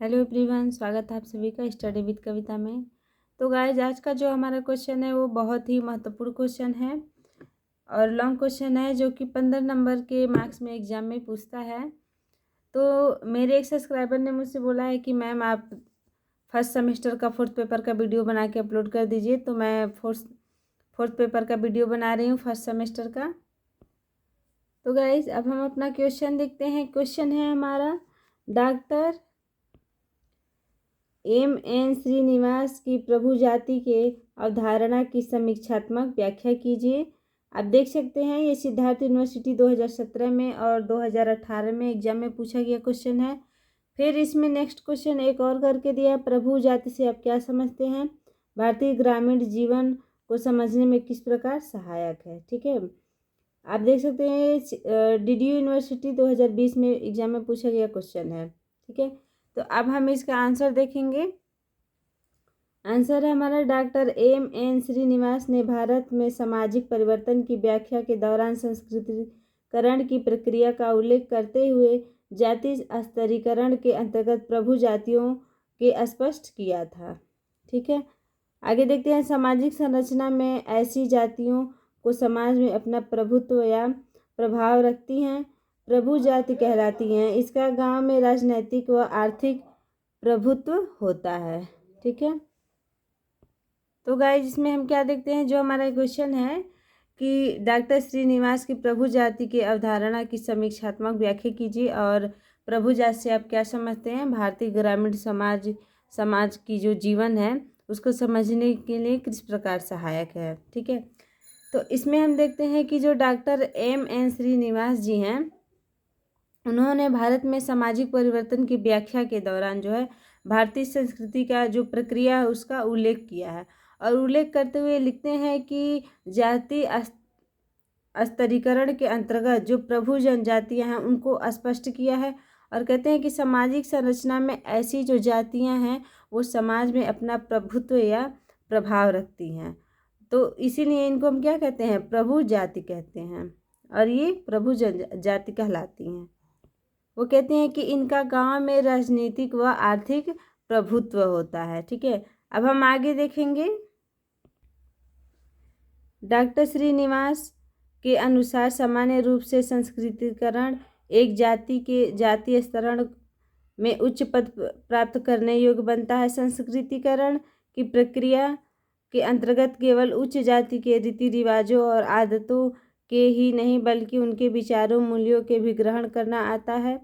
Hello everyone, स्वागत है आप सभी का स्टडी विद कविता में। तो गाइज, आज का जो हमारा क्वेश्चन है वो बहुत ही महत्वपूर्ण क्वेश्चन है और लॉन्ग क्वेश्चन है जो कि 15 नंबर के मार्क्स में एग्जाम में पूछता है। तो मेरे एक सब्सक्राइबर ने मुझसे बोला है कि मैम आप फर्स्ट सेमेस्टर का फोर्थ पेपर का वीडियो बना के अपलोड कर दीजिए। तो मैं फोर्थ पेपर का वीडियो बना रही हूँ फर्स्ट सेमेस्टर का। तो गाइज, अब हम अपना क्वेश्चन देखते हैं। क्वेश्चन है हमारा, डॉक्टर एम.एन. श्रीनिवास की प्रभु जाति के अवधारणा की समीक्षात्मक व्याख्या कीजिए। आप देख सकते हैं ये सिद्धार्थ यूनिवर्सिटी 2017 में और 2018 में एग्जाम में पूछा गया क्वेश्चन है। फिर इसमें नेक्स्ट क्वेश्चन एक और करके दिया, प्रभु जाति से आप क्या समझते हैं, भारतीय ग्रामीण जीवन को समझने में किस प्रकार सहायक है। ठीक है, आप देख सकते हैं डीडीयू यूनिवर्सिटी 2020 में एग्जाम में पूछा गया क्वेश्चन है। ठीक है, तो अब हम इसका आंसर देखेंगे। आंसर है हमारा, डॉक्टर एम.एन. श्रीनिवास ने भारत में सामाजिक परिवर्तन की व्याख्या के दौरान संस्कृतिकरण की प्रक्रिया का उल्लेख करते हुए जाति स्तरीकरण के अंतर्गत प्रभु जातियों के स्पष्ट किया था। ठीक है, आगे देखते हैं। सामाजिक संरचना में ऐसी जातियों को समाज में अपना प्रभुत्व या प्रभाव रखती हैं प्रभु जाति कहलाती हैं। इसका गांव में राजनैतिक व आर्थिक प्रभुत्व होता है। ठीक है, तो गाइस इसमें हम क्या देखते हैं, जो हमारा क्वेश्चन है कि डॉक्टर श्रीनिवास की प्रभु जाति की अवधारणा की समीक्षात्मक व्याख्या कीजिए और प्रभु जाति से आप क्या समझते हैं, भारतीय ग्रामीण समाज की जो जीवन है उसको समझने के लिए किस प्रकार सहायक है। ठीक है, तो इसमें हम देखते हैं कि जो डॉक्टर एम.एन. श्रीनिवास जी हैं, उन्होंने भारत में सामाजिक परिवर्तन की व्याख्या के दौरान जो है भारतीय संस्कृति का जो प्रक्रिया है उसका उल्लेख किया है और उल्लेख करते हुए लिखते हैं कि जाति स्तरीकरण के अंतर्गत जो प्रभु जनजातियां हैं उनको स्पष्ट किया है और कहते हैं कि सामाजिक संरचना में ऐसी जो जातियां हैं वो समाज में अपना प्रभुत्व या प्रभाव रखती हैं। तो इसीलिए इनको हम क्या कहते हैं, प्रभु जाति कहते हैं और ये प्रभु जाति कहलाती हैं। वो कहते हैं कि इनका गांव में राजनीतिक व आर्थिक प्रभुत्व होता है। ठीक है, अब हम आगे देखेंगे। डॉक्टर श्रीनिवास के अनुसार सामान्य रूप से संस्कृतिकरण एक जाति के जातीय स्तरण में उच्च पद प्राप्त करने योग्य बनता है। संस्कृतिकरण की प्रक्रिया के अंतर्गत केवल उच्च जाति के रीति रिवाजों और आदतों के ही नहीं बल्कि उनके विचारों मूल्यों के भी ग्रहण करना आता है।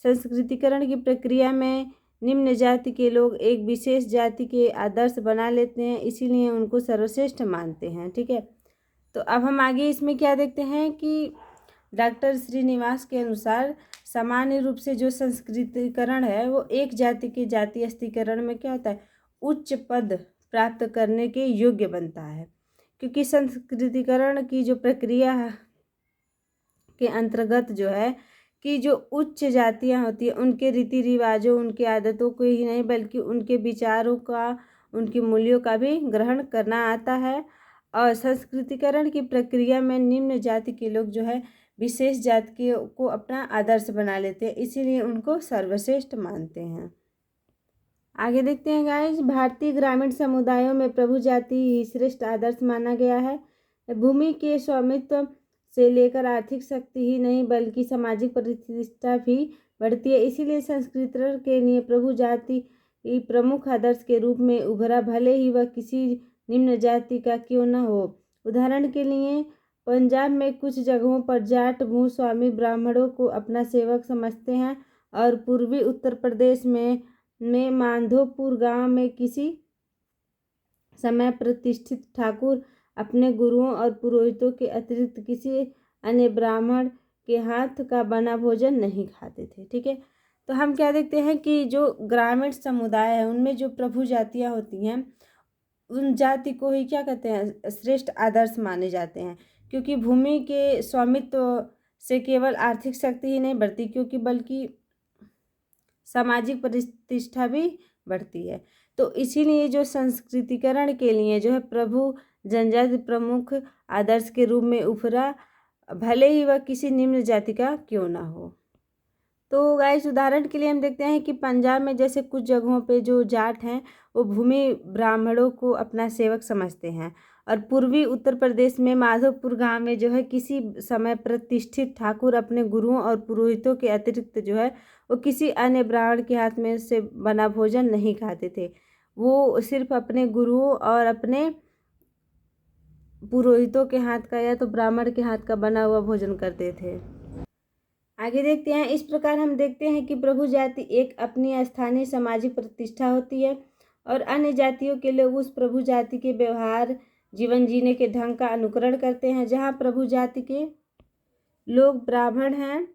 संस्कृतिकरण की प्रक्रिया में निम्न जाति के लोग एक विशेष जाति के आदर्श बना लेते हैं, इसीलिए उनको सर्वश्रेष्ठ मानते हैं। ठीक है, तो अब हम आगे इसमें क्या देखते हैं कि डॉक्टर श्रीनिवास के अनुसार सामान्य रूप से जो संस्कृतिकरण है वो एक जाति के जातीय स्थिरीकरण में क्या होता है, उच्च पद प्राप्त करने के योग्य बनता है, क्योंकि संस्कृतिकरण की जो प्रक्रिया के अंतर्गत जो है कि जो उच्च जातियां होती हैं उनके रीति रिवाजों उनकी आदतों को ही नहीं बल्कि उनके विचारों का उनके मूल्यों का भी ग्रहण करना आता है। और संस्कृतिकरण की प्रक्रिया में निम्न जाति के लोग जो है विशेष जाति को अपना आदर्श बना लेते हैं, इसीलिए उनको सर्वश्रेष्ठ मानते हैं। आगे देखते हैं गाइस, भारतीय ग्रामीण समुदायों में प्रभु जाति ही श्रेष्ठ आदर्श माना गया है। भूमि के स्वामित्व से लेकर आर्थिक शक्ति ही नहीं बल्कि सामाजिक प्रतिष्ठा भी बढ़ती है, इसीलिए संस्कृतिकरण के लिए प्रभु जाति प्रमुख आदर्श के रूप में उभरा, भले ही वह किसी निम्न जाति का क्यों न हो। उदाहरण के लिए पंजाब में कुछ जगहों पर जाट भूस्वामी ब्राह्मणों को अपना सेवक समझते हैं और पूर्वी उत्तर प्रदेश में माधोपुर गांव में किसी समय प्रतिष्ठित ठाकुर अपने गुरुओं और पुरोहितों के अतिरिक्त किसी अन्य ब्राह्मण के हाथ का बना भोजन नहीं खाते थे। ठीक है, तो हम क्या देखते हैं कि जो ग्रामीण समुदाय है उनमें जो प्रभु जातियां होती हैं उन जाति को ही क्या कहते हैं, श्रेष्ठ आदर्श माने जाते हैं, क्योंकि भूमि के स्वामित्व से केवल आर्थिक शक्ति ही नहीं बढ़ती क्योंकि बल्कि सामाजिक प्रतिष्ठा भी बढ़ती है। तो इसीलिए जो संस्कृतिकरण के लिए जो है प्रभु जनजाति प्रमुख आदर्श के रूप में उभरा, भले ही वह किसी निम्न जाति का क्यों ना हो। तो गाइस उदाहरण के लिए हम देखते हैं कि पंजाब में जैसे कुछ जगहों पे जो जाट हैं वो भूमि ब्राह्मणों को अपना सेवक समझते हैं, और पूर्वी उत्तर प्रदेश में माधोपुर गांव में जो है किसी समय प्रतिष्ठित ठाकुर अपने गुरुओं और पुरोहितों के अतिरिक्त जो है वो किसी अन्य ब्राह्मण के हाथ में से बना भोजन नहीं खाते थे। वो सिर्फ अपने गुरुओं और अपने पुरोहितों के हाथ का या तो ब्राह्मण के हाथ का बना हुआ भोजन करते थे। आगे देखते हैं। इस प्रकार हम देखते हैं कि प्रभु जाति एक अपनी स्थानीय सामाजिक प्रतिष्ठा होती है और अन्य जातियों के लोग उस प्रभु जाति के व्यवहार, जीवन जीने के ढंग का अनुकरण करते हैं। जहाँ प्रभु जाति के लोग ब्राह्मण हैं,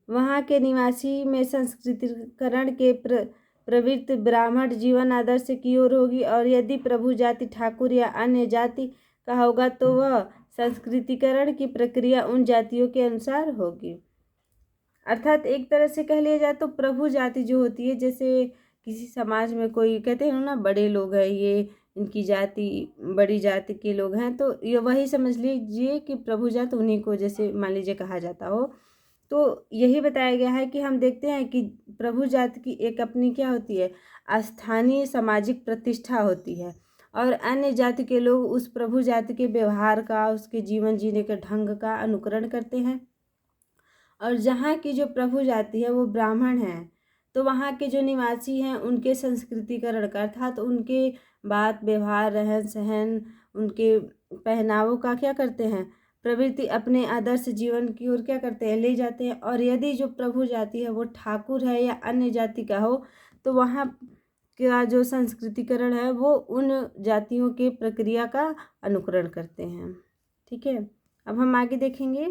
वहाँ के निवासी में संस्कृतिकरण के प्रवृत्ति ब्राह्मण जीवन आदर्श की ओर होगी, और यदि प्रभु जाति ठाकुर या अन्य जाति का होगा तो वह संस्कृतिकरण की प्रक्रिया उन जातियों के अनुसार होगी। अर्थात एक तरह से कह लिया जाए तो प्रभु जाति जो होती है, जैसे किसी समाज में कोई कहते हैं ना बड़े लोग हैं, ये इनकी जाति बड़ी जाति के लोग हैं, तो ये वही समझ लीजिए कि प्रभु जाति उन्हीं को जैसे मान लीजिए कहा जाता हो। तो यही बताया गया है कि हम देखते हैं कि प्रभु जाति की एक अपनी क्या होती है, स्थानीय सामाजिक प्रतिष्ठा होती है, और अन्य जाति के लोग उस प्रभु जाति के व्यवहार का, उसके जीवन जीने के ढंग का अनुकरण करते हैं। और जहाँ की जो प्रभु जाति है वो ब्राह्मण है, तो वहाँ के जो निवासी हैं उनके संस्कृतिकरण का अर्थात उनके बात व्यवहार, रहन सहन, उनके पहनावों का क्या करते हैं, प्रवृत्ति अपने आदर्श जीवन की ओर क्या करते हैं, ले जाते हैं। और यदि जो प्रभु जाति है वो ठाकुर है या अन्य जाति का हो, तो वहाँ का जो संस्कृतिकरण है वो उन जातियों के प्रक्रिया का अनुकरण करते हैं। ठीक है, अब हम आगे देखेंगे।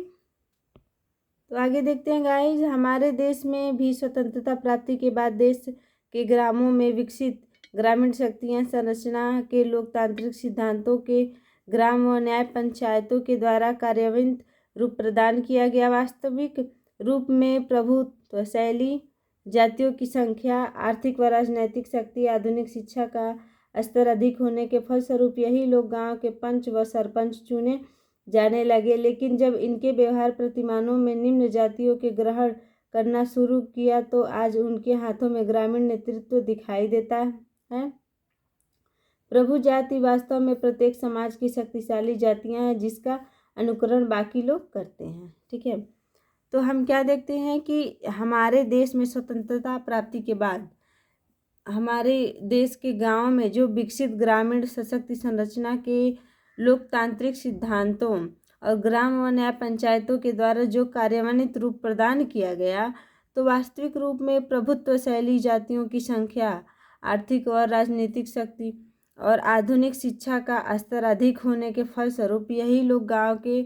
तो आगे देखते हैं गाइज, हमारे देश में भी स्वतंत्रता प्राप्ति के बाद देश के ग्रामों में विकसित ग्रामीण शक्तियाँ संरचना के लोकतांत्रिक सिद्धांतों के ग्राम व न्याय पंचायतों के द्वारा कार्यान्वित रूप प्रदान किया गया। वास्तविक रूप में प्रभुत्व शैली, जातियों की संख्या, आर्थिक व राजनैतिक शक्ति, आधुनिक शिक्षा का स्तर अधिक होने के फलस्वरूप यही लोग गांव के पंच व सरपंच चुने जाने लगे। लेकिन जब इनके व्यवहार प्रतिमानों में निम्न जातियों के ग्रहण करना शुरू किया तो आज उनके हाथों में ग्रामीण नेतृत्व दिखाई देता है। प्रभु जाति वास्तव में प्रत्येक समाज की शक्तिशाली जातियां हैं जिसका अनुकरण बाकी लोग करते हैं। ठीक है, तो हम क्या देखते हैं कि हमारे देश में स्वतंत्रता प्राप्ति के बाद हमारे देश के गांव में जो विकसित ग्रामीण सशक्ति संरचना के लोकतांत्रिक सिद्धांतों और ग्राम व न्याय पंचायतों के द्वारा जो कार्यान्वित रूप प्रदान किया गया, तो वास्तविक रूप में प्रभुत्व शैली, जातियों की संख्या, आर्थिक और राजनीतिक शक्ति और आधुनिक शिक्षा का स्तर अधिक होने के फलस्वरूप यही लोग गांव के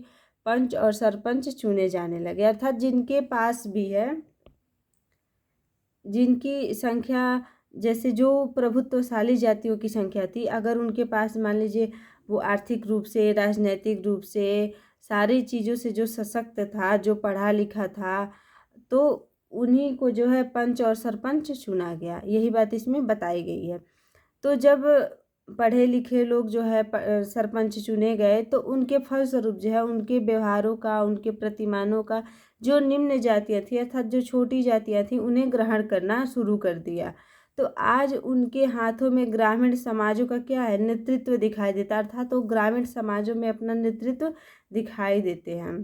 पंच और सरपंच चुने जाने लगे। अर्थात जिनके पास भी है, जिनकी संख्या, जैसे जो प्रभुत्वशाली जातियों की संख्या थी, अगर उनके पास मान लीजिए वो आर्थिक रूप से, राजनैतिक रूप से, सारी चीज़ों से जो सशक्त था, जो पढ़ा लिखा था, तो उन्हीं को जो है पंच और सरपंच चुना गया। यही बात इसमें बताई गई है। तो जब पढ़े लिखे लोग जो है सरपंच चुने गए तो उनके फलस्वरूप जो है उनके व्यवहारों का, उनके प्रतिमानों का जो निम्न जातियाँ थी अर्थात जो छोटी जातियाँ थी उन्हें ग्रहण करना शुरू कर दिया। तो आज उनके हाथों में ग्रामीण समाजों का क्या है, नेतृत्व दिखाई देता, अर्थात वो ग्रामीण समाजों में अपना नेतृत्व दिखाई देते हैं।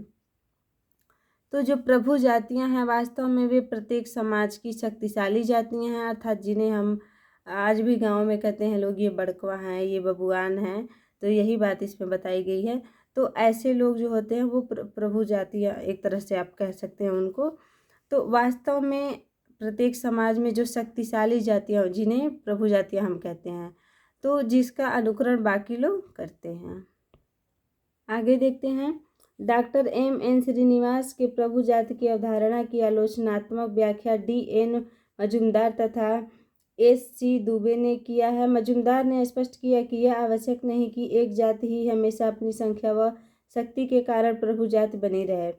तो जो प्रभु जातियां हैं वास्तव में वे प्रत्येक समाज की शक्तिशाली जातियां हैं, अर्थात जिन्हें हम आज भी गांव में कहते हैं लोग, ये बड़कवा हैं, ये बबुआन हैं। तो यही बात इसमें बताई गई है। तो ऐसे लोग जो होते हैं वो प्रभु जातियाँ एक तरह से आप कह सकते हैं उनको। तो वास्तव में प्रत्येक समाज में जो शक्तिशाली जातियाँ जिन्हें प्रभु जातियाँ हम कहते हैं, तो जिसका अनुकरण बाकी लोग करते हैं। आगे देखते हैं। Doctor M.N. श्रीनिवास के प्रभु जाति की अवधारणा की आलोचनात्मक व्याख्या D.N. मजुमदार तथा S.C. दुबे ने किया है। मजुमदार ने स्पष्ट किया कि यह आवश्यक नहीं कि एक जाति ही हमेशा अपनी संख्या व शक्ति के कारण प्रभु जाति बनी रहे।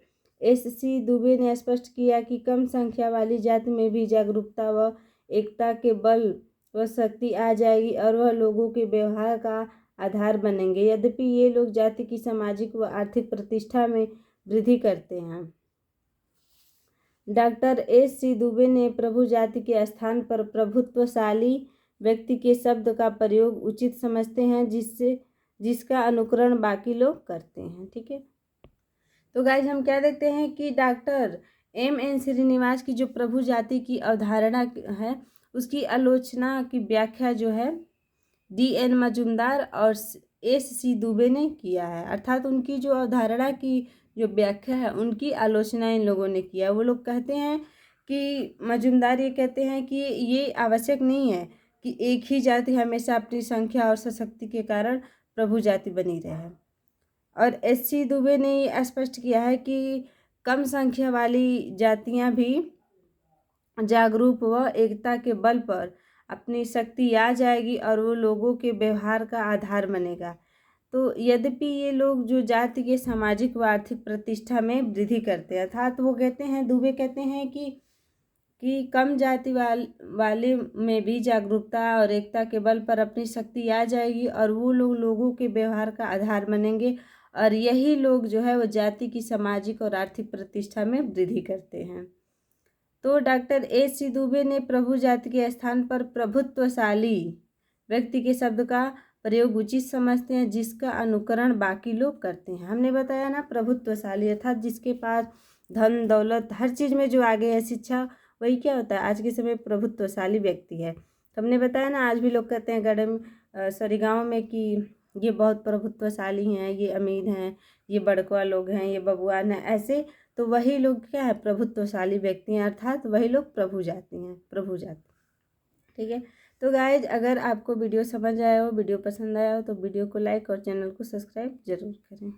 S.C. दुबे ने स्पष्ट किया कि कम संख्या वाली जाति में भी जागरूकता व एकता के बल व शक्ति आ जाएगी और वह लोगों के व्यवहार का आधार बनेंगे। यद्यपि ये लोग जाति की सामाजिक व आर्थिक प्रतिष्ठा में वृद्धि करते हैं। Doctor SC. दुबे ने प्रभु जाति के स्थान पर प्रभुत्वशाली व्यक्ति के शब्द का प्रयोग उचित समझते हैं, जिसका अनुकरण बाकी लोग करते हैं। ठीक है, तो गाइज हम क्या देखते हैं कि डॉक्टर M.N. श्रीनिवास की जो प्रभु जाति की अवधारणा है उसकी आलोचना की व्याख्या जो है D.N. मजुमदार और S.C. दुबे ने किया है। अर्थात उनकी जो अवधारणा की जो व्याख्या है उनकी आलोचना इन लोगों ने किया। वो लोग कहते हैं कि मजुमदार ये कहते हैं कि ये आवश्यक नहीं है कि एक ही जाति हमेशा अपनी संख्या और सशक्ति के कारण प्रभु जाति बनी रहे, और S.C. दुबे ने ये स्पष्ट किया है कि कम संख्या वाली जातियां भी जागरूक व एकता के बल पर अपनी शक्ति आ जाएगी और वो लोगों के व्यवहार का आधार बनेगा। तो यद्यपि ये लोग जो जाति के सामाजिक व आर्थिक प्रतिष्ठा में वृद्धि करते हैं, अर्थात वो कहते हैं, दुबे कहते हैं कि कम जाति वाले में भी जागरूकता और एकता के बल पर अपनी शक्ति आ जाएगी और वो लोग लोगों के व्यवहार का आधार बनेंगे, और यही लोग जो है वो जाति की सामाजिक और आर्थिक प्रतिष्ठा में वृद्धि करते हैं। तो डॉक्टर S.C. दुबे ने प्रभु जाति के स्थान पर प्रभुत्वशाली व्यक्ति के शब्द का प्रयोग उचित समझते हैं, जिसका अनुकरण बाकी लोग करते हैं। हमने बताया ना, प्रभुत्वशाली अर्थात जिसके पास धन दौलत हर चीज़ में जो आगे है, शिक्षा, वही क्या होता है आज के समय प्रभुत्वशाली व्यक्ति है। तो हमने बताया ना, आज भी लोग कहते हैं गाँव में कि ये बहुत प्रभुत्वशाली हैं, ये अमीर हैं, ये बड़कवा लोग हैं, ये बबुआन हैं, ऐसे। तो वही लोग क्या है, प्रभुत्वशाली व्यक्ति हैं, अर्थात वही लोग प्रभु जाति। ठीक है, तो गाइज अगर आपको वीडियो समझ आया हो, वीडियो पसंद आया हो, तो वीडियो को लाइक और चैनल को सब्सक्राइब जरूर करें।